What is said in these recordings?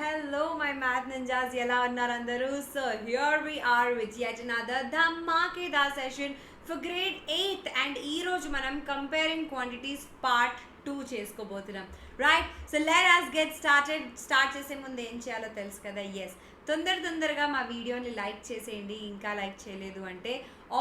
Hello, my math ninjas. Yella unnaru andaru. So here we are with yet another Dhammakeda session for grade 8th, and ee roju manam comparing quantities part 2 cheskobothunam. Right? So let us get started. Start chese mundu em cheyalo telusu kada. Yes. తొందరగా మా వీడియోని like చేసేయండి, ఇంకా like చేయలేదు అంటే.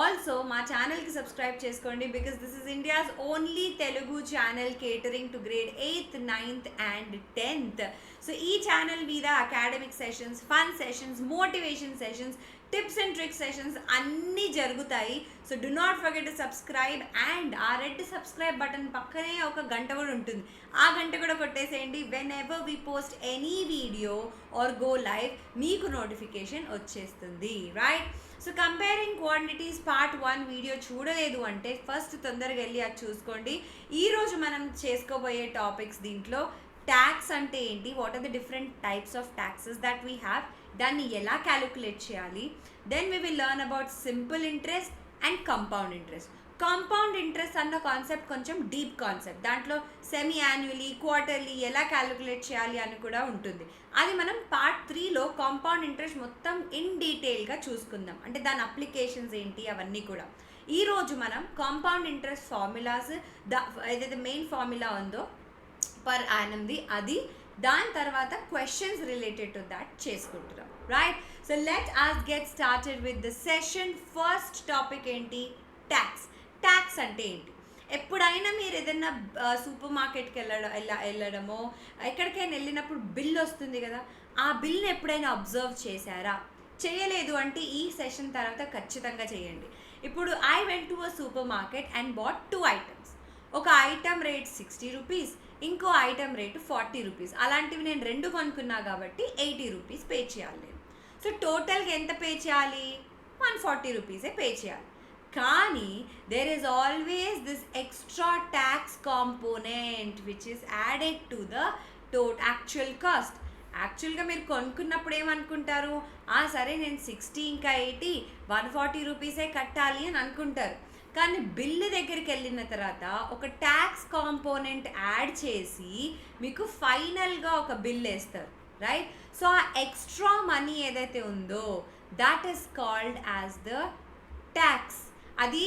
Also మా ఛానల్కి subscribe చేసుకోండి, because this is India's only Telugu channel catering to grade 8th, 9th and 10th. So ఈ ఛానల్ మీద academic sessions, fun sessions, motivation sessions, tips and tricks sessions అన్నీ జరుగుతాయి. So do not forget to subscribe, and ఆ red subscribe button పక్కనే ఒక గంట కూడా ఉంటుంది, ఆ గంట కూడా కొట్టేసేయండి. Whenever we post any video or go live మీకు నోటిఫికేషన్ వచ్చేస్తుంది. Right? So comparing quantities part 1 video చూడలేదు అంటే ఫస్ట్ తొందరగా వెళ్ళి అది చూసుకోండి. ఈరోజు మనం చేసుకోబోయే టాపిక్స్ దీంట్లో ట్యాక్స్ అంటే ఏంటి, what are the different types of taxes that we have, దాన్ని ఎలా క్యాలిక్యులేట్ చేయాలి. Then we will learn about simple interest and compound interest. Compound interest అన్న కాన్సెప్ట్ కొంచెం డీప్ కాన్సెప్ట్, దాంట్లో సెమీ యాన్యువలీ, క్వార్టర్లీ ఎలా క్యాలిక్యులేట్ చేయాలి అని కూడా ఉంటుంది. అది మనం పార్ట్ 3లో కాంపౌండ్ ఇంట్రెస్ట్ మొత్తం ఇన్ డీటెయిల్గా చూసుకుందాం, అంటే దాని అప్లికేషన్స్ ఏంటి అవన్నీ కూడా. ఈరోజు మనం కాంపౌండ్ ఇంట్రెస్ట్ ఫార్ములాస్, ఏదైతే మెయిన్ ఫార్ములా ఉందో పర్ యానమ్ది, అది దాని తర్వాత క్వశ్చన్స్ రిలేటెడ్ టు దాట్ చేసుకుంటున్నాం. Right? So let us get started with the session. First topic ఏంటి? ట్యాక్స్. ట్యాక్స్ అంటే ఏంటి? ఎప్పుడైనా మీరు ఏదైనా సూపర్ మార్కెట్కి వెళ్ళడమో ఎక్కడికైనా వెళ్ళినప్పుడు బిల్ వస్తుంది కదా, ఆ బిల్ని ఎప్పుడైనా అబ్జర్వ్ చేశారా? చేయలేదు అంటే ఈ సెషన్ తర్వాత ఖచ్చితంగా చేయండి. ఇప్పుడు I went to a supermarket and bought 2 items. ఒక ఐటమ్ రేట్ 60 రూపీస్, ఇంకో ఐటమ్ రేటు 40 రూపీస్. అలాంటివి నేను 2 కొనుక్కున్నా కాబట్టి 80 రూపీస్ పే చేయాలి నేను. సో టోటల్గా ఎంత పే చేయాలి? 140 రూపీసే పే చేయాలి. కానీ there is always this extra tax component which is added to the actual cost. యాక్చువల్గా మీరు కొనుక్కున్నప్పుడు ఏమనుకుంటారు, సరే నేను 60 ఇంకా 80 140 రూపీసే కట్టాలి అని అనుకుంటారు. కానీ బిల్లు దగ్గరికి వెళ్ళిన తర్వాత ఒక ట్యాక్స్ కాంపోనెంట్ యాడ్ చేసి మీకు ఫైనల్గా ఒక బిల్ వేస్తారు. రైట్? సో ఆ ఎక్స్ట్రా మనీ ఏదైతే ఉందో that is called as the tax. అది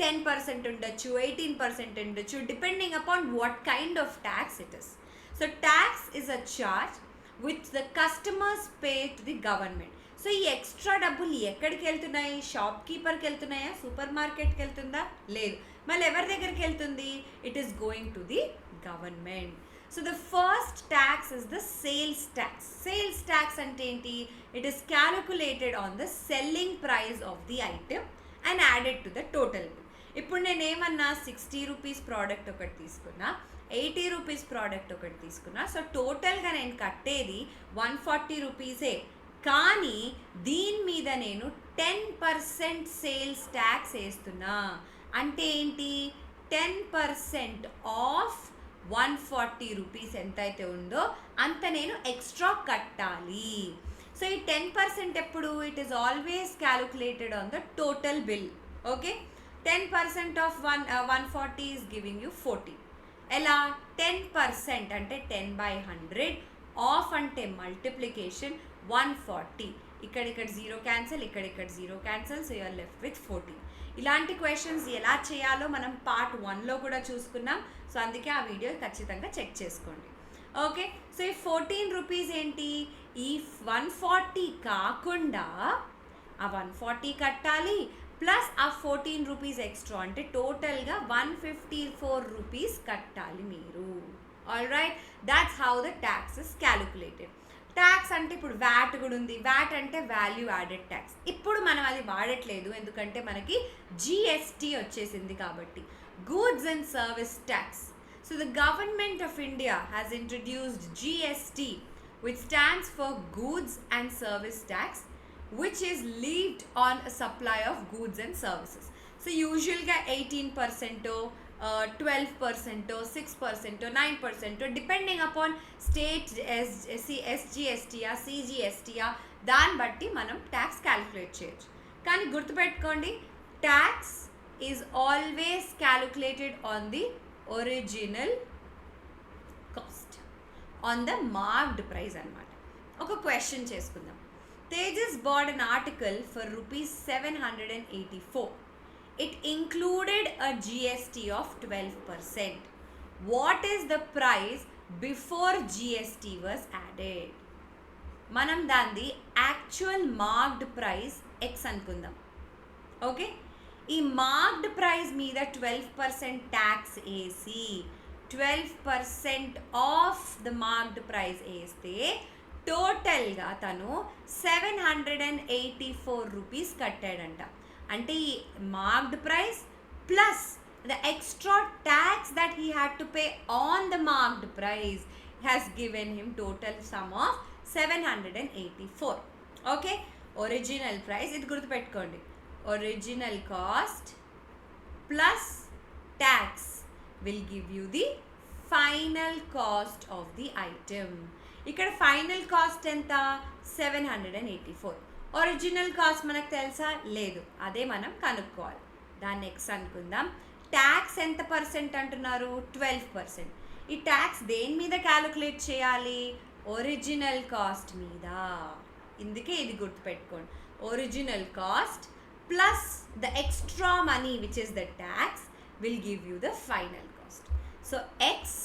10% ఉండొచ్చు, 18% ఉండొచ్చు, depending upon what kind of tax it is. So tax is a charge which the customers pay to the government. So ఈ extra డబ్బులు ఎక్కడికి వెళ్తున్నాయి? షాప్ కీపర్కి వెళ్తున్నాయా? సూపర్ మార్కెట్కి వెళ్తుందా? లేదు. మళ్ళీ ఎవరి దగ్గరికి వెళ్తుంది? It is going to the government. So the first tax is the sales tax. Sales tax అంటే ఏంటి? It is calculated on the selling price of the item and added to the total bill. ఇప్పుడు నేనేమన్నా 60 rupees product ఒకటి తీసుకున్నా, 80 rupees product ఒకటి తీసుకున్నా, so టోటల్గా నేను కట్టేది 140 రూపీసే. కానీ దీని మీద నేను 10% సేల్స్ ట్యాక్స్ వేస్తున్నా. అంటే ఏంటి? 10% ఆఫ్ 140 రూపీస్ ఎంతైతే ఉందో అంత నేను ఎక్స్ట్రా కట్టాలి. సో ఈ 10% ఎప్పుడు? It is always calculated on the total bill. Okay? 10% of 140 is giving you 40. ఎలా? 10% అంటే 10/100, ఆఫ్ అంటే మల్టిప్లికేషన్ 140. ఇక్కడ 0 క్యాన్సిల్, ఇక్కడ 0 cancel, so you're left with 14. ఇలాంటి క్వశ్చన్స్ ఎలా చేయాలో మనం పార్ట్ 1లో కూడా చూసుకున్నాం. సో అందుకే ఆ వీడియో ఖచ్చితంగా చెక్ చేసుకోండి. ఓకే? సో ఈ 14 రూపీస్ ఏంటి? ఈ 140 కాకుండా ఆ 140 కట్టాలి, ప్లస్ ఆ 14 రూపీస్ ఎక్స్ట్రా, అంటే టోటల్గా 154 రూపీస్ కట్టాలి మీరు. All right? That's how the tax is calculated. Tax అంటే ఇప్పుడు వ్యాట్ కూడా ఉంది. వ్యాట్ అంటే వాల్యూ యాడెడ్ ట్యాక్స్. ఇప్పుడు మనం అది వాడట్లేదు, ఎందుకంటే మనకి జిఎస్టీ వచ్చేసింది కాబట్టి. Goods and service tax. So the government of India has introduced GST which stands for goods and service tax, which is levied on a supply of goods and services. So usually 18%, 12%, 6%, 9%, depending upon state SGST, CGST, దాన్ని బట్టి మనం tax calculate చేయొచ్చు. కానీ గుర్తుపెట్టుకోండి, tax is always calculated on the original cost, on the marked price అనమాట. ఒక question చేసుకుందాం. Tejas bought an article for rupees 784. It included a GST of 12%. What is the price before GST was added? మనం దాన్ని actual marked price X అనుకుందాం. Okay, ఈ marked price మీద 12% tax వేసి 12% of the marked price వేస్తే టోటల్గా తను 784 రూపీస్ కట్టాడంట. అంటే ఈ marked price plus the extra tax that he had to pay on the marked price has given him total some of 784. Okay, original price ఇది గుర్తుపెట్టుకోండి, original cost plus tax will give you the final cost of the item. ఇక్కడ final cost ఎంత? 784. Original cost మనకు తెలుసా? లేదు, అదే మనం కనుక్కోవాలి. దాన్ని ఎక్స్ అనుకుందాం. ట్యాక్స్ ఎంత పర్సెంట్ అంటున్నారు? 12%. ఈ ట్యాక్స్ దేని మీద క్యాలిక్యులేట్ చేయాలి? ఒరిజినల్ కాస్ట్ మీద. ఇందుకే ఇది గుర్తుపెట్టుకోండి, original cost plus the extra money which is the tax will give you the final cost. So X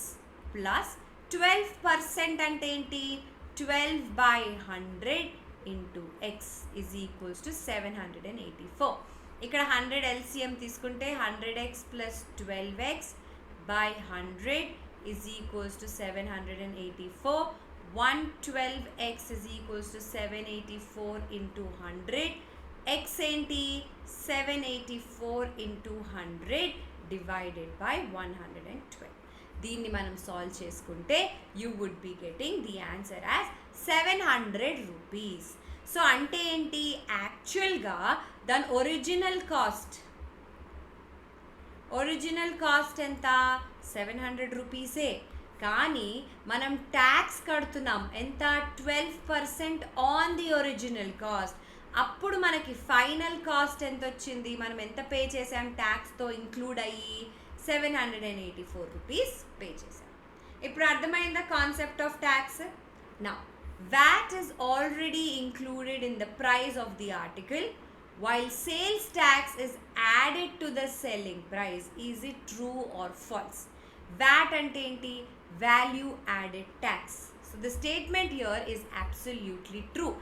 plus 12% అంటే ఏంటి? 12/100 into X is equals to 784. ఇక్కడ 100 LCM తీసుకుంటే 100x plus 12x by 100 is equals to 784. 112x is equals to 784 into 100. x ఏంటి? 784 into 100 divided by 112. దీన్ని మనం solve చేసుకుంటే you would be getting the answer as 700 rupees. So అంటే ఏంటి? యాక్చువల్గా దాని ఒరిజినల్ కాస్ట్ ఎంత? 700 రూపీసే. కానీ మనం ట్యాక్స్ కడుతున్నాం ఎంత? 12% ఆన్ ది ఒరిజినల్ కాస్ట్. అప్పుడు మనకి ఫైనల్ కాస్ట్ ఎంత వచ్చింది? మనం ఎంత పే చేసాం ట్యాక్స్తో ఇంక్లూడ్ అయ్యి? 784 రూపీస్ పే చేసాం. ఇప్పుడు అర్థమైందా concept of tax? Now VAT is already included in the price of the article while sales tax is added to the selling price. Is it true or false? VAT ante enti? Value added tax. So the statement here is absolutely true.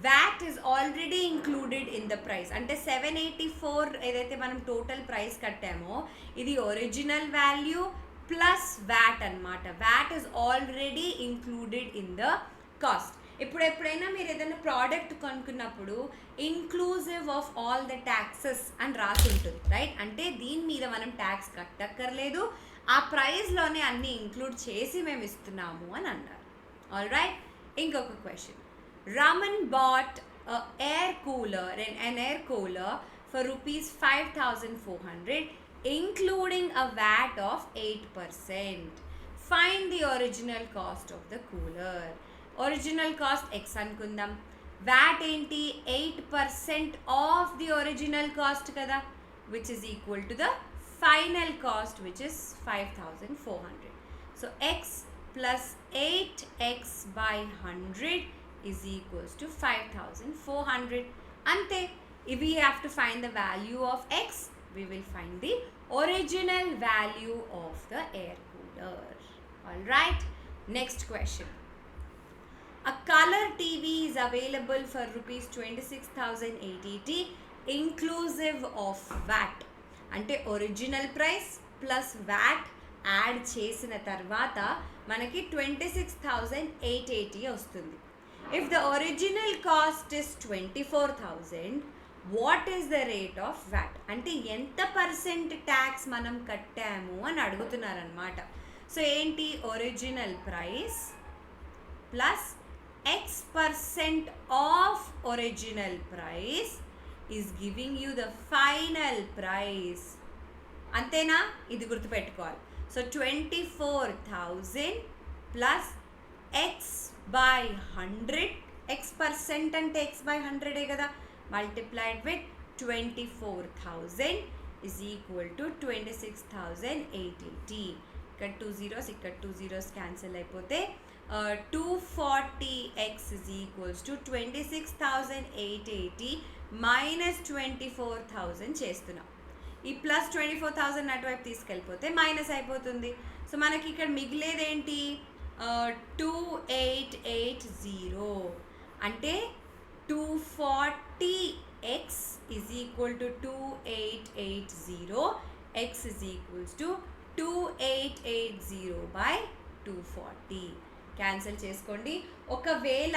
VAT is already included in the price. అంటే 784 ఏదైతే మనం total price కట్టామో ఇది original value plus VAT అన్నమాట. VAT is already included in the cost. ఇప్పుడు ఎప్పుడైనా మీరు ఏదైనా ప్రోడక్ట్ కొనుక్కున్నప్పుడు inclusive of all the taxes అని రాసి ఉంటుంది, రైట్? అంటే దీని మీద మనం ట్యాక్స్ కట్టక్కర్లేదు, ఆ ప్రైస్లోనే అన్నీ ఇంక్లూడ్ చేసి మేము ఇస్తున్నాము అని అన్నారు. ఆల్ రైట్, ఇంకొక question. Raman bought an air cooler for rupees 5,400 including a VAT of 8%. Find the original cost of the cooler. Original cost x అనుకుందాం. VAT ఏంటి? 8% ఆఫ్ ది ఒరిజినల్ కాస్ట్ కదా, which is equal to the final cost which is 5,400. So x plus 8x by 100 is equals to 5,400. ante if we have to find the value of x, we will find the original value of the air cooler. All right, next question. A color TV is available for rupees 26,880 inclusive of VAT. అంటే original price plus VAT add చేసిన తర్వాత మనకి 26,880 వస్తుంది. If the original cost is 24,000, what is the rate of VAT? అంటే ఎంత percent tax మనం కట్టాము అని అడుగుతున్నారనమాట. సో ఏంటి? Original price plus x% of original price is giving you the final price. అంతేనా? ఇది గుర్తుపెట్టుకోవాలి. So 24,000 plus x by 100, x% అంటే x by 100 కదా, multiplied with 24,000 is equal to 26,880. ఇక్కడ 2 zeros ఇక్కడ 2 zeros క్యాన్సిల్ అయిపోతే 240x is equals to 26,880 minus 24,000 చేస్తున్నాం. ఈ ప్లస్ 24,000 అటువైపు తీసుకెళ్ళిపోతే మైనస్ అయిపోతుంది. సో మనకి ఇక్కడ మిగిలేది ఏంటి, 2880 అంటే 240x is equal to 2880, x is equals to 2880 by 240. Cancel చేసుకోండి. ఒకవేళ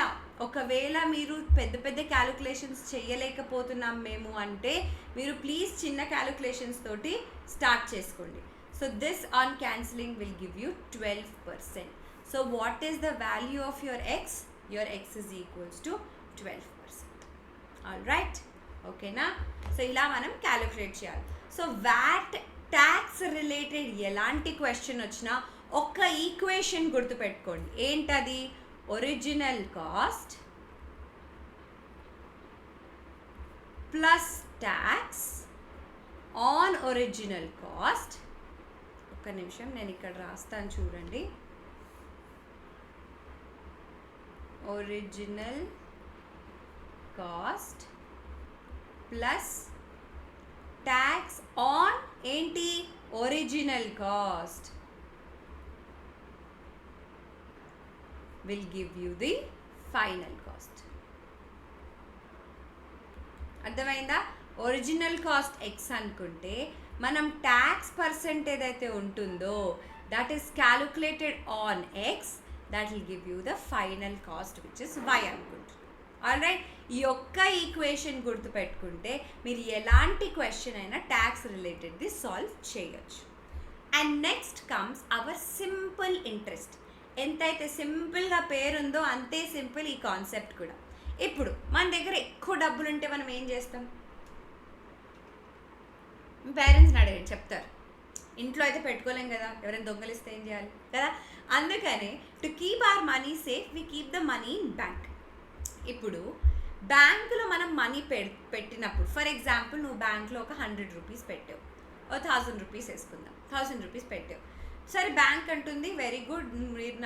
మీరు పెద్ద పెద్ద క్యాలిక్యులేషన్స్ చేయలేకపోతున్నాం మేము అంటే మీరు ప్లీజ్ చిన్న క్యాలిక్యులేషన్స్ తోటి స్టార్ట్ చేసుకోండి. So this on cancelling will give you 12%. So what is the value of your X? Your X is equals to 12%. All right, ఓకేనా? సో ఇలా మనం క్యాలిక్యులేట్ చేయాలి. సో వ్యాట్ ట్యాక్స్ రిలేటెడ్ ఎలాంటి question వచ్చినా ఒక్క equation గుర్తుపెట్టుకోండి. ఏంటది? Original cost plus tax on original cost. ఒక్క నిమిషం నేను ఇక్కడ రాస్తాను చూడండి. Original cost plus tax on ఏంటి? Original cost will give you the final cost. అర్థమైందా? ఒరిజినల్ కాస్ట్ ఎక్స్ అనుకుంటే మనం ట్యాక్స్ పర్సెంట్ ఏదైతే ఉంటుందో that is calculated on X, that will give you the final cost which is Y అనుకుంటున్నాం. All right, ఈ ఒక్క equation గుర్తుపెట్టుకుంటే మీరు ఎలాంటి క్వశ్చన్ అయినా ట్యాక్స్ రిలేటెడ్ది సాల్వ్ చేయొచ్చు. And next comes our simple interest. ఎంతైతే సింపుల్గా పేరుందో అంతే సింపుల్ ఈ కాన్సెప్ట్ కూడా. ఇప్పుడు మన దగ్గర ఎక్కువ డబ్బులు ఉంటే మనం ఏం చేస్తాం? పేరెంట్స్ని అడగండి, చెప్తారు. ఇంట్లో అయితే పెట్టుకోలేం కదా, ఎవరైనా దొంగలిస్తే ఏం చేయాలి కదా. అందుకనే to keep our money safe we keep the money in bank. ఇప్పుడు బ్యాంకులో మనం మనీ పెట్టినప్పుడు, ఫర్ ఎగ్జాంపుల్ నువ్వు బ్యాంక్లో ఒక 100 రూపీస్ పెట్టావు, 1000 రూపీస్ వేసుకుందాం, 1000 రూపీస్ పెట్టావు. సరే, బ్యాంక్ అంటుంది వెరీ గుడ్, మీరు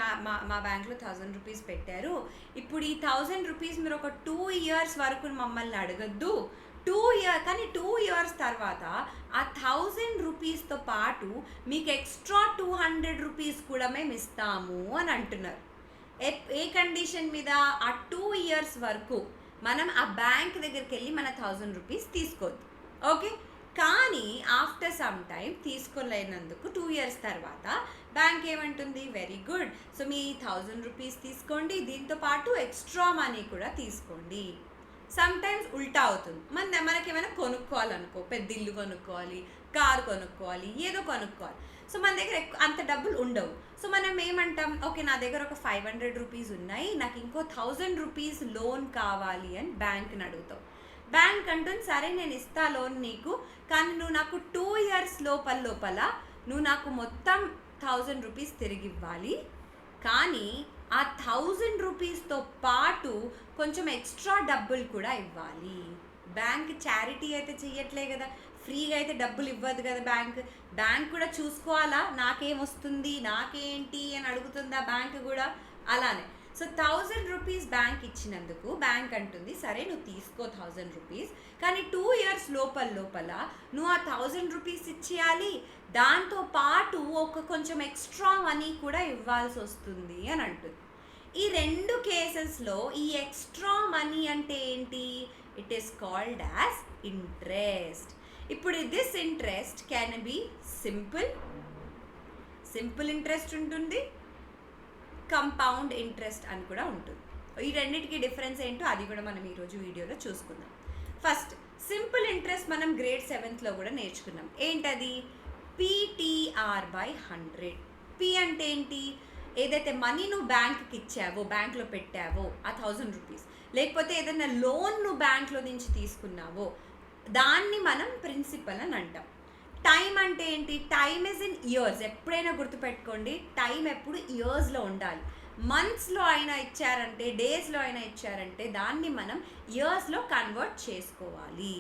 మా బ్యాంక్లో 1000 రూపీస్ పెట్టారు. ఇప్పుడు ఈ 1000 రూపీస్ మీరు ఒక 2 years వరకు మమ్మల్ని అడగద్దు. 2 years తర్వాత ఆ 1000 రూపీస్తో పాటు మీకు ఎక్స్ట్రా 200 రూపీస్ కూడా మేము ఇస్తాము అని అంటున్నారు. ఏ కండిషన్ మీద? ఆ 2 years వరకు మనం ఆ బ్యాంక్ దగ్గరికి వెళ్ళి మన 1000 రూపీస్ తీసుకోవద్దు. ఓకే, కానీ ఆఫ్టర్ సమ్ టైం తీసుకోలేనందుకు 2 years తర్వాత బ్యాంక్ ఏమంటుంది, వెరీ గుడ్, సో మీ 1000 రూపీస్ తీసుకోండి, దీంతో పాటు ఎక్స్ట్రా మనీ కూడా తీసుకోండి. సమ్ టైమ్స్ ఉల్టా అవుతుంది. మనకేమైనా కొనుక్కోవాలనుకో, పెద్ద ఇల్లు కొనుక్కోవాలి, కారు కొనుక్కోవాలి, ఏదో కొనుక్కోవాలి. సో మన దగ్గర అంత డబ్బులు ఉండవు. సో మనం ఏమంటాం, ఓకే నా దగ్గర ఒక 500 రూపీస్ ఉన్నాయి, నాకు ఇంకో 1000 రూపీస్ లోన్ కావాలి అని బ్యాంక్ని అడుగుతావు. బ్యాంక్ అంటుంది సరే నేను ఇస్తా లోన్ నీకు, కానీ నువ్వు నాకు 2 years లోపల నువ్వు నాకు మొత్తం 1000 రూపీస్ తిరిగి ఇవ్వాలి, కానీ ఆ 1000 రూపీస్తో పాటు కొంచెం ఎక్స్ట్రా డబ్బులు కూడా ఇవ్వాలి. బ్యాంక్ చారిటీ అయితే చెయ్యట్లే కదా, ఫ్రీగా అయితే డబ్బులు ఇవ్వదు కదా బ్యాంక్ కూడా చూసుకోవాలా, నాకేమొస్తుంది నాకేంటి అని అడుగుతుందా బ్యాంక్ కూడా. అలానే సో 1000 రూపీస్ బ్యాంక్ ఇచ్చినందుకు బ్యాంక్ అంటుంది సరే నువ్వు తీసుకో 1000 రూపీస్, కానీ 2 years లోపల నువ్వు ఆ 1000 రూపీస్ ఇచ్చేయాలి, దాంతో పాటు ఒక కొంచెం ఎక్స్ట్రా మనీ కూడా ఇవ్వాల్సి వస్తుంది అని అంటుంది. ఈ 2 కేసెస్లో ఈ ఎక్స్ట్రా మనీ అంటే ఏంటి? It is called as interest. ఇప్పుడు this interest can be simple interest ఉంటుంది, కంపౌండ్ ఇంట్రెస్ట్ అని కూడా ఉంటుంది. ఈ రెండింటికి డిఫరెన్స్ ఏంటో అది కూడా మనం ఈరోజు వీడియోలో చూసుకుందాం. ఫస్ట్ సింపుల్ ఇంట్రెస్ట్ మనం గ్రేడ్ 7th కూడా నేర్చుకున్నాం. ఏంటది? PTR/100. P అంటే ఏంటి? ఏదైతే మనీ నువ్వు బ్యాంక్కి ఇచ్చావో, బ్యాంక్లో పెట్టావో ఆ 1000 రూపీస్, లేకపోతే ఏదైనా లోన్ నువ్వు బ్యాంక్లో నుంచి తీసుకున్నావో దాన్ని మనం ప్రిన్సిపల్ అని అంటాం. టైం అంటే ఏంటి? Time is in years. ఎప్పుడైనా గుర్తుపెట్టుకోండి, టైం ఎప్పుడు ఇయర్స్లో ఉండాలి. మంత్స్లో అయినా ఇచ్చారంటే, డేస్లో అయినా ఇచ్చారంటే దాన్ని మనం ఇయర్స్లో కన్వర్ట్ చేసుకోవాలి.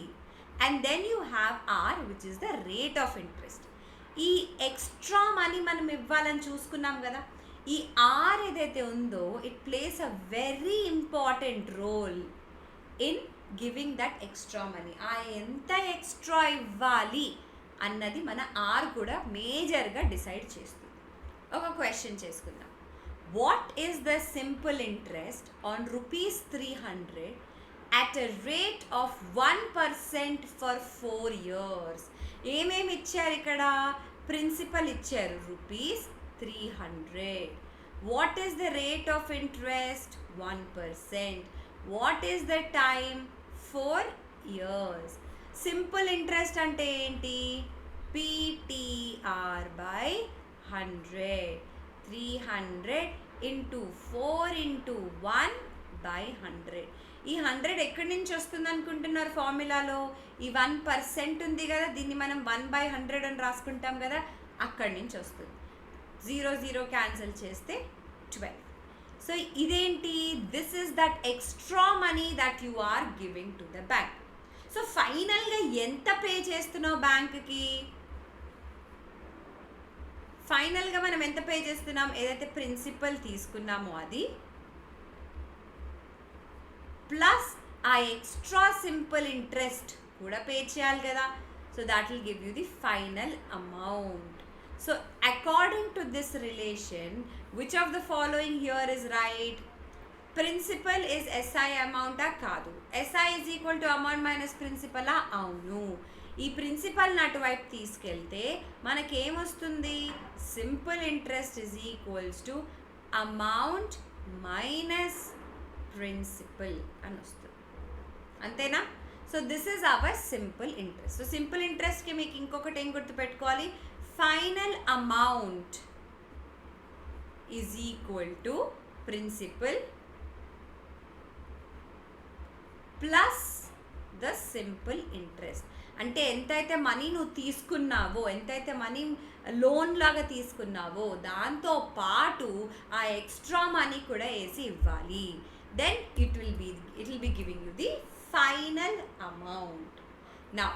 And then you have R which is the rate of interest. ఈ ఎక్స్ట్రా మనీ మనం ఇవ్వాలని చూసుకున్నాం కదా, ఈ ఆర్ ఏదైతే ఉందో it plays a very important role in giving that extra money. ఆ ఎంత ఎక్స్ట్రా ఇవ్వాలి అన్నది మన ఆర్ కూడా మేజర్గా డిసైడ్ చేస్తుంది. ఒక క్వశ్చన్ చేసుకుందాం. What is the simple interest on ₹300 at a rate of 1% for 4 years? ఏమేమి ఇచ్చారు ఇక్కడ? ప్రిన్సిపల్ ఇచ్చారు ₹300. What is the rate of interest? 1%. What is the time? 4 years. Simple interest అంటే ఏంటి? PTR by 100. 300 into 4 into 1 by 100. ఈ 100 ఎక్కడి నుంచి వస్తుంది అనుకుంటున్నారు? ఫార్ములాలో ఈ 1% ఉంది కదా, దీన్ని మనం 1/100 అని రాసుకుంటాం కదా, అక్కడి నుంచి వస్తుంది. 0 0 క్యాన్సిల్ చేస్తే 12. సో ఇదేంటి? This is that extra money that you are giving to the bank. So ఫైనల్గా ఎంత పే చేస్తున్నావు బ్యాంక్కి? ఫైనల్గా మనం ఎంత పే చేస్తున్నాం? ఏదైతే ప్రిన్సిపల్ తీసుకున్నామో అది ప్లస్ ఆ ఎక్స్ట్రా సింపుల్ ఇంట్రెస్ట్ కూడా పే చేయాలి కదా. So that will give you the final amount. So according to this relation, which of the following here is right? Principal is SI అమౌంటా? కాదు. SI is equal to amount minus ప్రిన్సిపలా? అవును. ఈ ప్రిన్సిపల్ని అటువైపు తీసుకెళ్తే మనకేమొస్తుంది? Simple interest is equals to amount minus principal అని వస్తుంది. అంతేనా? So this is our simple interest. So simple ఇంట్రెస్ట్కి మీకు ఇంకొకటి ఏం గుర్తుపెట్టుకోవాలి? Final amount is equal to principal plus the simple interest. అంటే ఎంతైతే మనీ నువ్వు తీసుకున్నావో, ఎంతైతే మనీ లోన్ లాగా తీసుకున్నావో దాంతో పాటు ఆ ఎక్స్ట్రా మనీ కూడా వేసి ఇవ్వాలి. Then it will be giving you the final amount. Now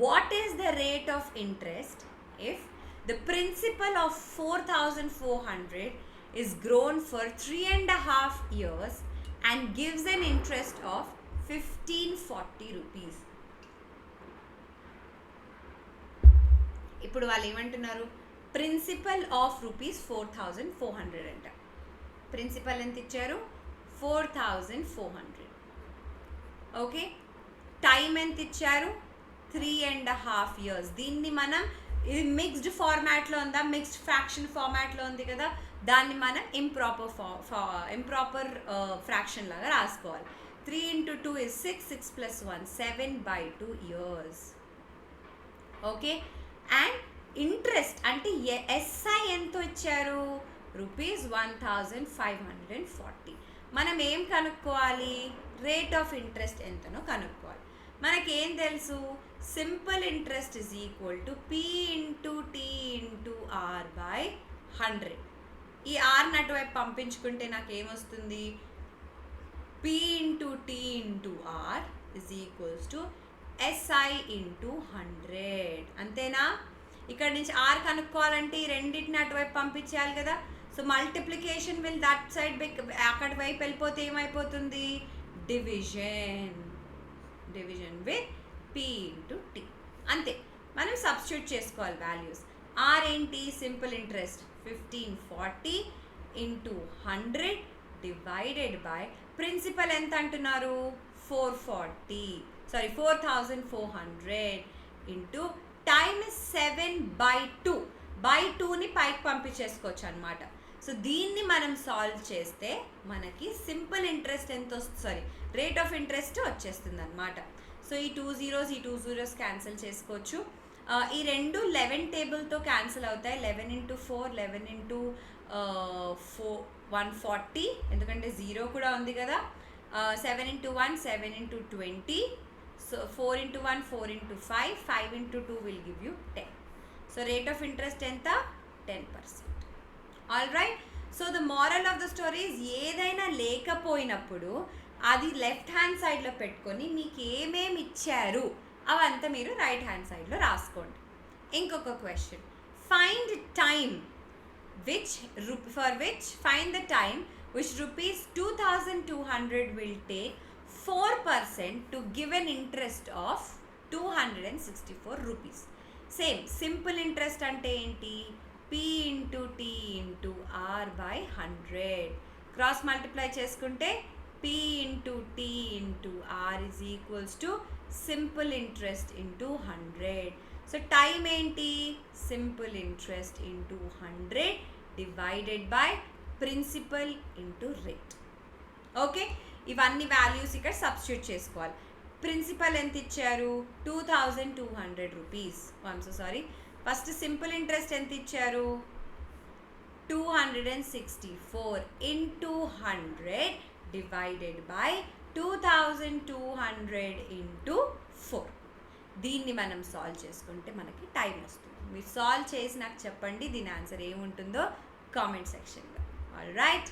what is the rate of interest if the principal of 4,400 is grown for 3.5 years and gives an interest of 1,540 rupees? ఇప్పుడు వాళ్ళు ఏమంటున్నారు? Principal of ₹4,400 అంట. Principal ఎంత ఇచ్చారు? 4,400. Okay, time ఎంత ఇచ్చారు? 3.5 years. దీన్ని మనం, ఇది మిక్స్డ్ ఫార్మాట్లో ఉందా? మిక్స్డ్ ఫ్రాక్షన్ ఫార్మాట్లో ఉంది కదా, దాన్ని మనం ఇంప్రాపర్ ఫ్రాక్షన్ లాగా రాసుకోవాలి. 3 into 2 is 6, 6 plus 1 7/2 years. Okay, and interest అంటే ఎస్ఐ ఎంతో ఇచ్చారు? ₹1,540. మనం ఏం కనుక్కోవాలి? రేట్ ఆఫ్ ఇంట్రెస్ట్ ఎంతనో కనుక్కోవాలి. మనకేం తెలుసు? Simple interest is equal to P into T into R by 100. ఈ ఆర్ని అటువైపు పంపించుకుంటే నాకేమొస్తుంది? P into T into R is equals to SI into 100. అంతేనా? ఇక్కడ నుంచి ఆర్ కనుక్కోవాలంటే ఈ రెండింటిని అటువైపు పంపించాలి కదా. So multiplication will that side అక్కడి వైపు వెళ్ళిపోతే ఏమైపోతుంది? Division with P into T. అంతే, మనం సబ్స్టిట్యూట్ చేసుకోవాలి వాల్యూస్. ఆర్ ఏంటి? Simple interest 1,540 into 100 divided by principal ఎంత అంటున్నారు? 4,400 into టైమ్ ఇస్ 7/2. బై 2ని పైకి పంపించేసుకోవచ్చు అనమాట. సో దీన్ని మనం సాల్వ్ చేస్తే మనకి సింపుల్ ఇంట్రెస్ట్ ఎంత వస్తుంది? రేట్ ఆఫ్ ఇంట్రెస్ట్ వచ్చేస్తుంది అనమాట. సో ఈ 2 zeros ఈ 2 zeros క్యాన్సిల్ చేసుకోవచ్చు. ఈ రెండు 11 టేబుల్తో క్యాన్సిల్ అవుతాయి. 11 into 4 11 into 140, ఎందుకంటే 0 కూడా ఉంది కదా. 7 into 1 7 into 20. So 4 into 1 4 into 5 5 into 2 will give you 10. So rate of interest ఎంత? 10%. All right. So the moral of the story is ఏదైనా లేకపోయినప్పుడు అది లెఫ్ట్ హ్యాండ్ సైడ్లో పెట్టుకొని మీకు ఏమేమి ఇచ్చారు అవంతా మీరు రైట్ హ్యాండ్ సైడ్లో రాసుకోండి. ఇంకొక question, find time for which find the time which rupees 2200 will take 4% to give an interest of 264 rupees. Same simple interest ante enti p into t into r by 100 cross multiply చేసుకుంటే p into t into r is equals to simple interest into 100. So time enti simple interest into 100 divided by principal into rate. Okay, ఇవన్నీ values ఇక్కడ substitute చేసుకోవాలి. Principal ఎంత ఇచ్చారు? 2200 rupees. I'm so sorry, first simple interest ఎంత ఇచ్చారు? 264 into 100 divided by 2200 into 4. దీన్ని మనం solve చేసుకుంటే మనకి టైం వస్తుంది. మీరు సాల్వ్ చేసి నాకు చెప్పండి దీని ఆన్సర్ ఏముంటుందో కామెంట్ సెక్షన్లో. All right,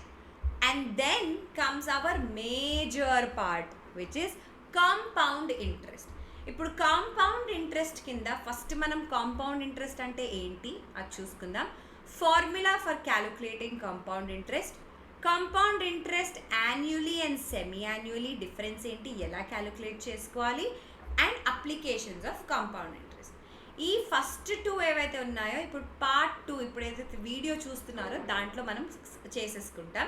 and then comes our major part which is compound interest. ఇప్పుడు కాంపౌండ్ ఇంట్రెస్ట్ కింద ఫస్ట్ మనం కాంపౌండ్ ఇంట్రెస్ట్ అంటే ఏంటి అది చూసుకుందాం. Formula for calculating compound interest, compound interest annually and semi annually difference ఏంటి, ఎలా క్యాలిక్యులేట్ చేసుకోవాలి, and applications of compound interest. ఈ ఫస్ట్ 2 ఏవైతే ఉన్నాయో ఇప్పుడు పార్ట్ 2 ఇప్పుడు ఏదైతే వీడియో చూస్తున్నారో దాంట్లో మనం చేసేసుకుంటాం.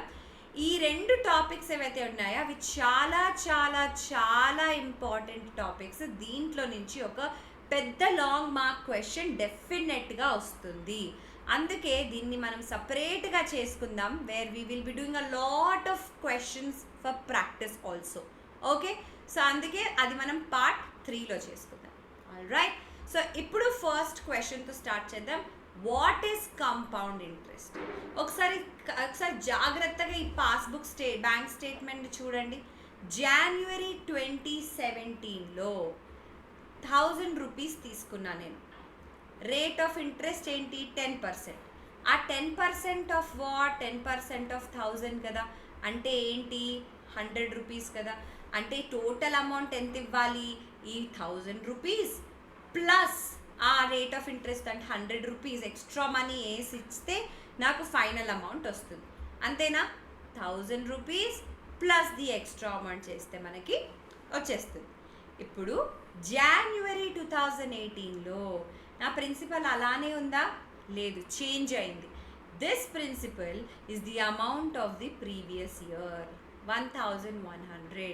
ఈ 2 టాపిక్స్ ఏవైతే ఉన్నాయో అవి చాలా చాలా చాలా ఇంపార్టెంట్ టాపిక్స్. దీంట్లో నుంచి ఒక పెద్ద లాంగ్ మార్క్ క్వశ్చన్ డెఫినెట్గా వస్తుంది. అందుకే దీన్ని మనం సపరేట్గా చేసుకుందాం, where we will be doing a lot of questions for practice also. Okay, so అందుకే అది మనం పార్ట్ 3లో చేసుకుందాం. ఆల్ రైట్, సో ఇప్పుడు ఫస్ట్ క్వశ్చన్తో స్టార్ట్ చేద్దాం. What is compound interest? ఒకసారి జాగ్రత్తగా ఈ పాస్బుక్ బ్యాంక్ స్టేట్మెంట్ చూడండి. జనవరి 2017లో 1000 రూపీస్ తీసుకున్నా నేను. రేట్ ఆఫ్ ఇంట్రెస్ట్ ఏంటి? 10%. ఆ 10% ఆఫ్ వాట్? 10% ఆఫ్ 1000 కదా, అంటే ఏంటి? 100 రూపీస్ కదా. అంటే టోటల్ అమౌంట్ ఎంత ఇవ్వాలి? ఈ 1000 రూపీస్ ప్లస్ ఆ రేట్ ఆఫ్ ఇంట్రెస్ట్ అంటే 100 రూపీస్ ఎక్స్ట్రా మనీ వేసి ఇస్తే నాకు ఫైనల్ అమౌంట్ వస్తుంది. అంతేనా? 1000 rupees plus the extra amount చేస్తే మనకి వచ్చేస్తుంది. ఇప్పుడు జనవరి 2018లో నా ప్రిన్సిపల్ అలానే ఉందా? లేదు, చేంజ్ అయింది. This principle is the amount of the previous year 1100.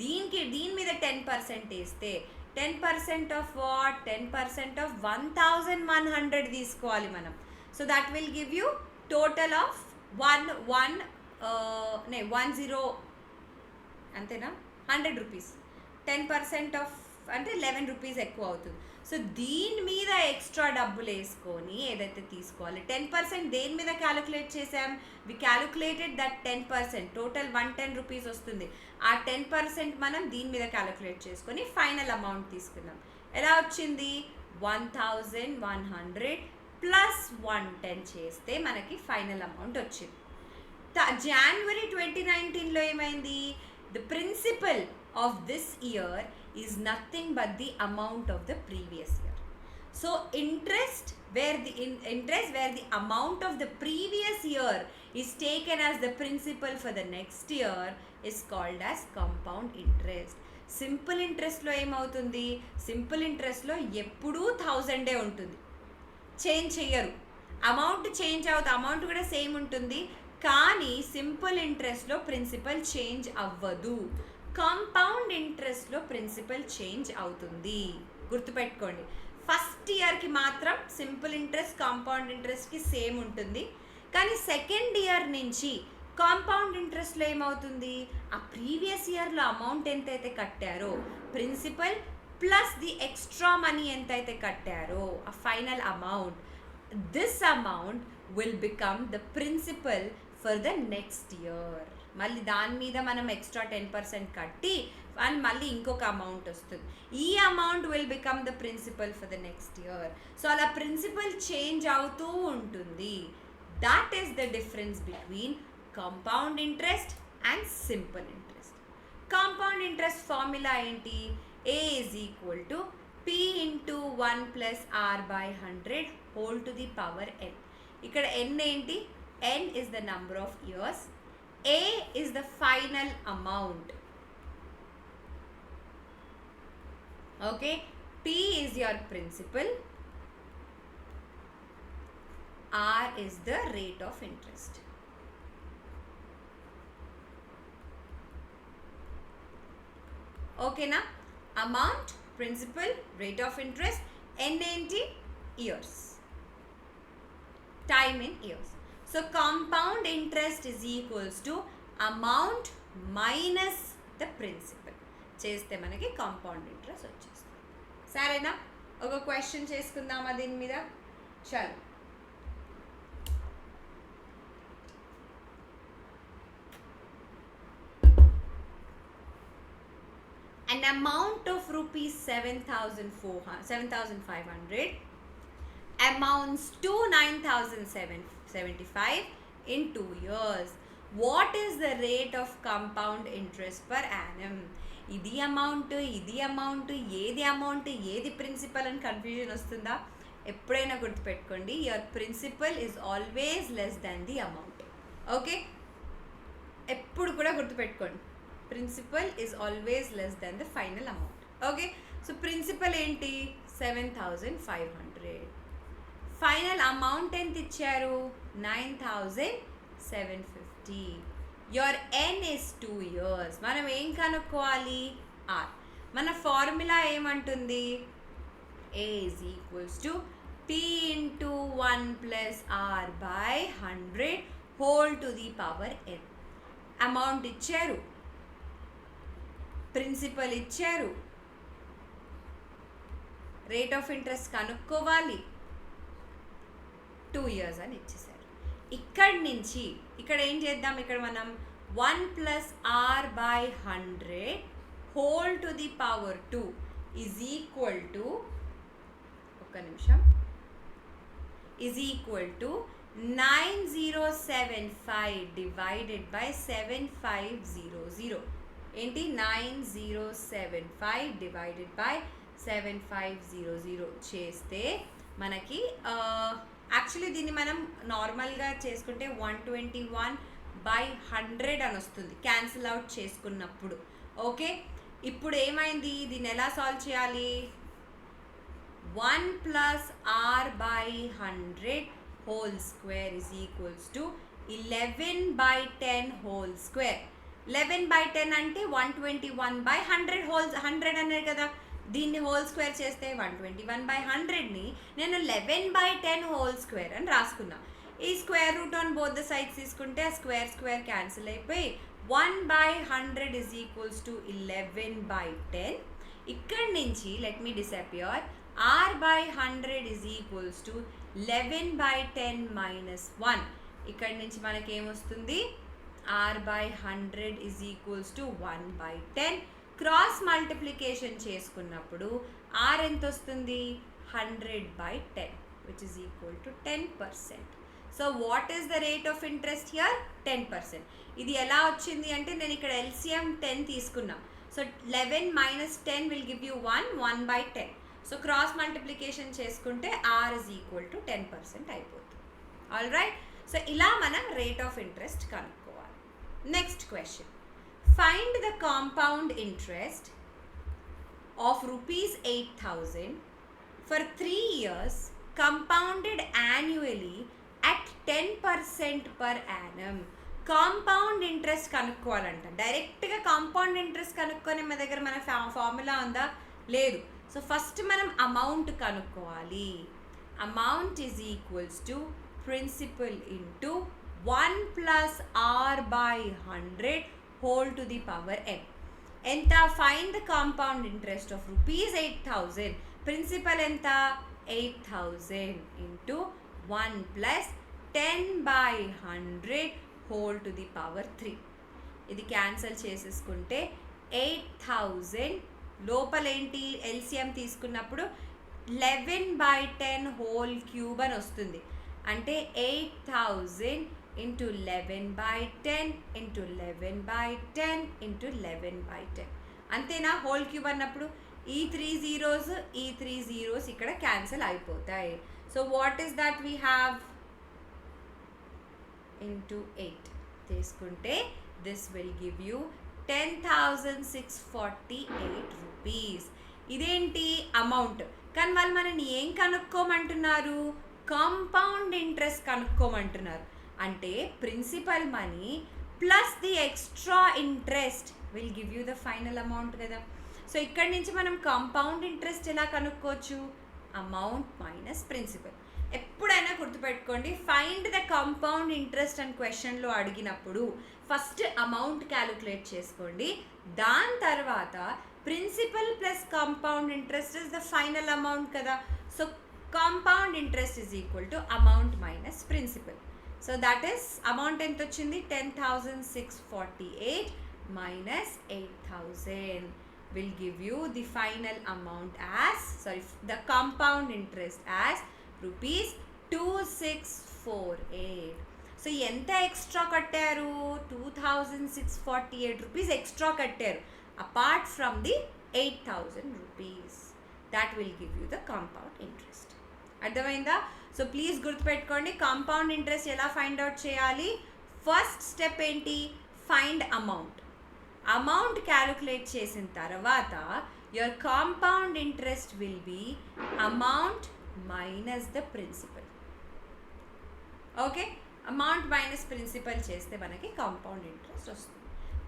దీని మీద 10% వేస్తే 10% ఆఫ్ వాట్? 10% ఆఫ్ 1100 తీసుకోవాలి మనం. So that will give you total of 10 అంతేనా? 100 రూపీస్. 10% ఆఫ్ అంటే 11 రూపీస్ ఎక్కువ అవుతుంది. సో దీని మీద ఎక్స్ట్రా డబ్బులు వేసుకొని ఏదైతే తీసుకోవాలి. 10% దేని మీద క్యాలిక్యులేట్ చేసాం? వి క్యాలిక్యులేటెడ్ దట్ 10%, టోటల్ 110 రూపీస్ వస్తుంది. ఆ 10% మనం దీని మీద క్యాలిక్యులేట్ చేసుకొని ఫైనల్ అమౌంట్ తీసుకున్నాం. ఎలా వచ్చింది? 1100 ప్లస్ 110 చేస్తే మనకి ఫైనల్ అమౌంట్ వచ్చింది. జనవరి 2019లో ఏమైంది? The principal of this year is nothing but the amount of the previous year. So interest where the amount of the previous year is taken as the principal for the next year is called as compound interest. Simple ఇంట్రెస్ట్లో ఏమవుతుంది? Simple ఇంట్రెస్ట్లో ఎప్పుడూ 1000 ఉంటుంది, change చెయ్యరు. Amount change అవుతుంది, amount కూడా same ఉంటుంది, కానీ సింపుల్ ఇంట్రెస్ట్లో ప్రిన్సిపల్ చేంజ్ అవ్వదు. కాంపౌండ్ ఇంట్రెస్ట్లో ప్రిన్సిపల్ చేంజ్ అవుతుంది, గుర్తుపెట్టుకోండి. ఫస్ట్ ఇయర్కి మాత్రం సింపుల్ ఇంట్రెస్ట్ కాంపౌండ్ ఇంట్రెస్ట్కి సేమ్ ఉంటుంది, కానీ సెకండ్ ఇయర్ నుంచి కాంపౌండ్ ఇంట్రెస్ట్లో ఏమవుతుంది? ఆ ప్రీవియస్ ఇయర్లో అమౌంట్ ఎంతైతే కట్టారో principal plus the extra money ఎంతైతే కట్టారో ఆ final amount, this amount will become the principal for the next year. మళ్ళీ దాని మీద మనం ఎక్స్ట్రా 10% కట్టి అండ్ మళ్ళీ ఇంకొక అమౌంట్ వస్తుంది. ఈ amount will become the principal for the next year. So అలా ప్రిన్సిపల్ చేంజ్ అవుతూ ఉంటుంది. That is the difference between compound interest and simple interest. Compound interest formula ఏంటి? A is equal to P into 1 plus R by 100 whole to the power n. ఇక్కడ n ఏంటి? n is the number of years, a is the final amount. Okay, p is your principal, r is the rate of interest. Okay na? Amount, principal, rate of interest, n ఏంటి? Years, time in years. So compound interest is equals to amount minus the principal. చేస్తే మనకి compound interest వచ్చేస్తుంది. సరేనా? ఒక question చేసుకుందామా దీని మీద? చలో. An amount of rupees 7,500 amounts to 9,775 in 2 years. What is the rate of compound interest per annum? ఇది అమౌంట్, ఏది అమౌంట్, ఏది ప్రిన్సిపల్ అని కన్ఫ్యూజన్ వస్తుందా? ఎప్పుడైనా గుర్తుపెట్టుకోండి, your principal is always less than the amount. Okay, ఎప్పుడు కూడా గుర్తుపెట్టుకోండి, principal is always less than the final amount. Okay, so principal ఏంటి? 7,500. ఫైనల్ అమౌంట్ ఎంత ఇచ్చారు? 9,750. Your n is 2 years. మనం ఏం కనుక్కోవాలి? r. మన ఫార్ములా ఏమంటుంది? a is equals to p into 1 plus r by 100 whole to the power n. Amount ఇచ్చారు, principal ఇచ్చారు, రేట్ ఆఫ్ ఇంట్రెస్ట్ కనుక్కోవాలి, 2 years అని ఇచ్చేసారు. ఇక్కడి నుంచి ఇక్కడ ఏం చేద్దాం? ఇక్కడ మనం 1 plus r by 100 whole to the power 2 is equal to, ఒక్క నిమిషం, is equal to 9075 divided by 7500. ఏంటి? 9075 divided by 7500 చేస్తే మనకి యాక్చువల్లీ దీన్ని మనం నార్మల్గా చేసుకుంటే 121/100 అని వస్తుంది క్యాన్సిల్ అవుట్ చేసుకున్నప్పుడు. ఓకే, ఇప్పుడు ఏమైంది? దీన్ని ఎలా సాల్వ్ చేయాలి? 1 plus r by 100 whole square is equals to 11/10 whole square. 11/10 అంటే 121/100 100 అన్నారు కదా, దీన్ని హోల్ స్క్వేర్ చేస్తే 121/100ని నేను 11/10 హోల్ స్క్వేర్ అని రాసుకున్నా. ఈ square root on both the sides తీసుకుంటే ఆ స్క్వేర్ క్యాన్సిల్ అయిపోయి 1/100 is equals to 11/10. ఇక్కడి నుంచి let me disappear, r by 100 is equals to 11/10 minus 1. ఇక్కడి నుంచి మనకి ఏమొస్తుంది? r by 100 is equals to 1/10. Cross multiplication చేసుకున్నప్పుడు r ఎంత వస్తుంది? 100/10 which is equal to 10%. So what is the rate of interest here? 10%. ఇది ఎలా వచ్చింది అంటే నేను ఇక్కడ LCM 10 తీసుకున్నా. So 11 minus 10 will give you 1/10. So cross multiplication చేసుకుంటే r is equal to 10% అయిపోతుంది. ఆల్ రైట్, సో ఇలా మనం రేట్ ఆఫ్ ఇంట్రెస్ట్ కనుక్కోవాలి. Next question, find the compound interest of rupees 8,000 for 3 years compounded annually at 10% per annum. Compound interest కనుక్కోవాలంట. డైరెక్ట్గా compound interest కనుక్కొని మన దగ్గర మన ఫార్ములా ఉందా? లేదు. సో ఫస్ట్ మనం అమౌంట్ కనుక్కోవాలి. Amount is equals to principal into 1 plus r by 100 whole to the power n. ఎంత? Find the compound interest of rupees 8,000. Principal ఎంత? 8,000 into 1 plus 10/100 whole to the power 3. ఇది cancel చేసేసుకుంటే 8,000 లోపల ఏంటి? LCM తీసుకున్నప్పుడు 11/10 whole cube అని వస్తుంది. అంటే 8,000 into 11/10 into 11/10 into 11/10. అంతేనా? హోల్ క్యూబ్ అన్నప్పుడు ఈ 3 zeros ఇక్కడ క్యాన్సిల్ అయిపోతాయి. So what is that we have? into 8 తీసుకుంటే this will give you 10,648 rupees. ఇదేంటి అమౌంట్, కానీ వాళ్ళు మనని ఏం కనుక్కోమంటున్నారు? కాంపౌండ్ ఇంట్రెస్ట్ కనుక్కోమంటున్నారు. అంటే principal money plus the extra interest will give you the final amount కదా. సో ఇక్కడి నుంచి మనం కాంపౌండ్ ఇంట్రెస్ట్ ఎలా కనుక్కోవచ్చు? Amount minus principal. ఎప్పుడైనా గుర్తుపెట్టుకోండి, ఫైండ్ ద కాంపౌండ్ ఇంట్రెస్ట్ అని క్వశ్చన్లో అడిగినప్పుడు ఫస్ట్ అమౌంట్ క్యాలిక్యులేట్ చేసుకోండి, దాని తర్వాత principal plus compound interest is the final amount కదా. So compound interest is equal to amount minus principal. So that is amount ఎంత వచ్చింది? 10,648 minus 8,000 will give you the final amount as, the compound interest as rupees 2648. So ఎంత extra కట్టారు? 2,648 rupees extra కట్టారు apart from the 8,000 rupees. that will give you the compound interest. అర్థమైందా? So please గుర్తుపెట్టుకోండి, compound interest ఎలా find out చేయాలి? First step ఏంటి? Find amount. Amount calculate చేసిన తర్వాత your compound interest will be amount minus the principal. Okay, amount minus principal చేస్తే మనకి compound interest వస్తుంది.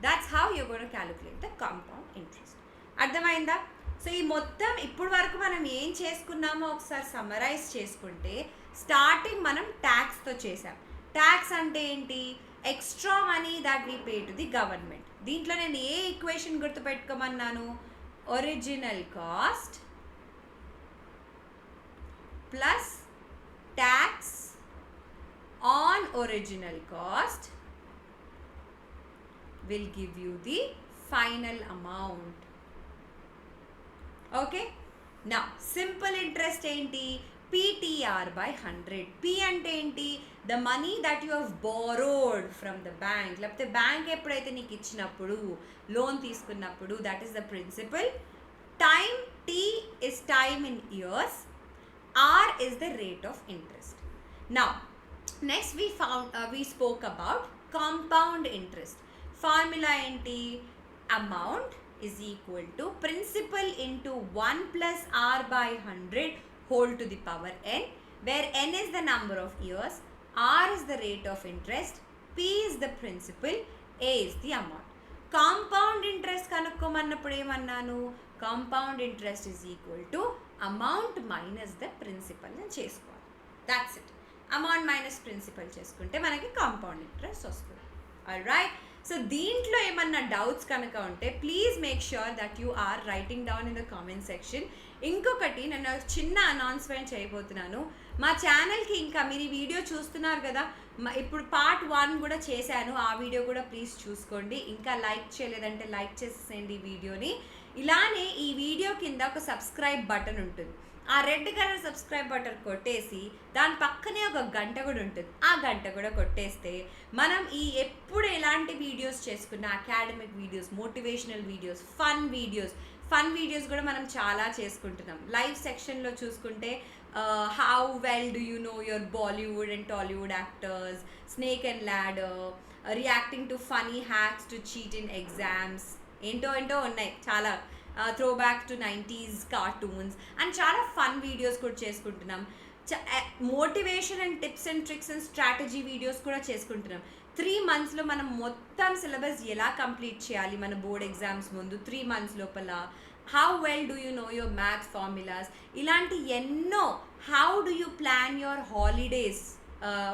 That's how you gonna calculate the compound interest. అర్థమైందా? So ఈ మొత్తం ఇప్పుడు వరకు మనం ఏం చేసుకున్నామో ఒకసారి సమ్మరైజ్ చేసుకుంటే, స్టార్టింగ్ మనం ట్యాక్స్తో చేసాం. ట్యాక్స్ అంటే ఏంటి? Extra money that we pay to the government. దీంట్లో నేను ఏ ఈక్వేషన్ గుర్తుపెట్టుకోమన్నాను? Original cost plus tax on original cost will give you the final amount. Okay, now simple interest enti? PTR by 100. P ante enti? The money that you have borrowed from the bank. Lapte bank eppudaithe neeku ichinappudu, loan teeskunnappudu, that is the principal. Time T is time in years, R is the rate of interest. Now next we spoke about compound interest. Formula enti? Amount is equal to principal into 1 plus r by 100 whole to the power n, where n is the number of years, r is the rate of interest, p is the principal, a is the amount. Compound interest kanukkomannappudu emannanu? Compound interest is equal to amount minus the principal అని చేసుకోవాలి. That's it. Amount minus principal చేసుకుంటే మనకి compound interest వస్తుంది. Alright. So దీంట్లో ఏమన్నా doubts కనుక ఉంటే please make sure that you are writing down in the comment section. ఇంకొకటి నేను చిన్న అనౌన్స్మెంట్ చేయబోతున్నాను. మా ఛానల్కి ఇంకా మీరు ఈ వీడియో చూస్తున్నారు కదా, ఇప్పుడు పార్ట్ 1 కూడా చేశాను, ఆ వీడియో కూడా ప్లీజ్ చూసుకోండి. ఇంకా లైక్ చేయలేదంటే లైక్ చేసేయండి ఈ వీడియోని. ఇలానే ఈ వీడియో కింద ఒక సబ్స్క్రైబ్ బటన్ ఉంటుంది. ఆ రెడ్ కలర్ సబ్స్క్రైబ్ బటన్ కొట్టేసి దాని పక్కనే ఒక గంట కూడా ఉంటుంది, ఆ గంట కూడా కొట్టేస్తే మనం ఈ ఎప్పుడు ఎలాంటి వీడియోస్ చేసుకున్నా, academic videos, motivational videos, fun videos కూడా మనం చాలా చేసుకుంటున్నాం. లైవ్ సెక్షన్లో చూసుకుంటే how well do you know your Bollywood and Tollywood actors, snake and ladder, reacting to funny hacks to cheat in exams, ఏంటో ఉన్నాయి చాలా. Throw back to 90s cartoons and చాలా ఫన్ వీడియోస్ కూడా చేసుకుంటున్నాం. Motivation and tips and tricks and strategy videos కూడా చేసుకుంటున్నాం. 3 monthsలో మనం మొత్తం సిలబస్ ఎలా కంప్లీట్ చేయాలి మన బోర్డ్ ఎగ్జామ్స్ ముందు 3 months లోపల, how well do you know your maths formulas, ఇలాంటి ఎన్నో, how do you plan your holidays,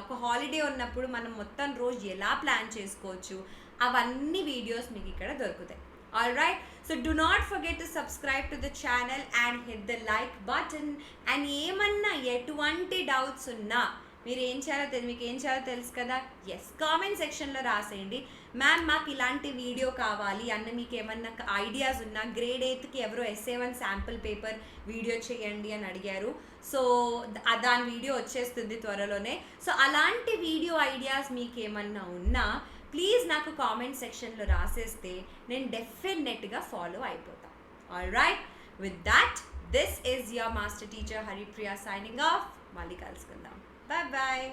ఒక హాలిడే ఉన్నప్పుడు మనం మొత్తం రోజు ఎలా ప్లాన్ చేసుకోవచ్చు, అవన్నీ వీడియోస్ మీకు ఇక్కడ దొరుకుతాయి. Alright, so do not forget to subscribe to the channel and hit the like button. And ఏమన్నా ఎటువంటి డౌట్స్ ఉన్నా మీరు ఏం చేయాలో మీకు ఏం చేయాలో తెలుసు కదా. ఎస్, కామెంట్ సెక్షన్లో రాసేయండి, మ్యామ్ మాకు ఇలాంటి వీడియో కావాలి అన్న మీకు ఏమన్నా ఐడియాస్ ఉన్నా. గ్రేడ్ 8కి ఎవరో SA1 శాంపుల్ పేపర్ వీడియో చేయండి అని అడిగారు. సో దాని వీడియో వచ్చేస్తుంది త్వరలోనే. సో అలాంటి వీడియో ఐడియాస్ మీకు ఏమన్నా ఉన్నా ప్లీజ్ నాకు కామెంట్ సెక్షన్లో రాసేస్తే నేను డెఫినెట్గా ఫాలో అయిపోతాను. Alright, with that this is your master teacher Haripriya signing off. మళ్ళీ కలుసుకుందాం. Bye bye.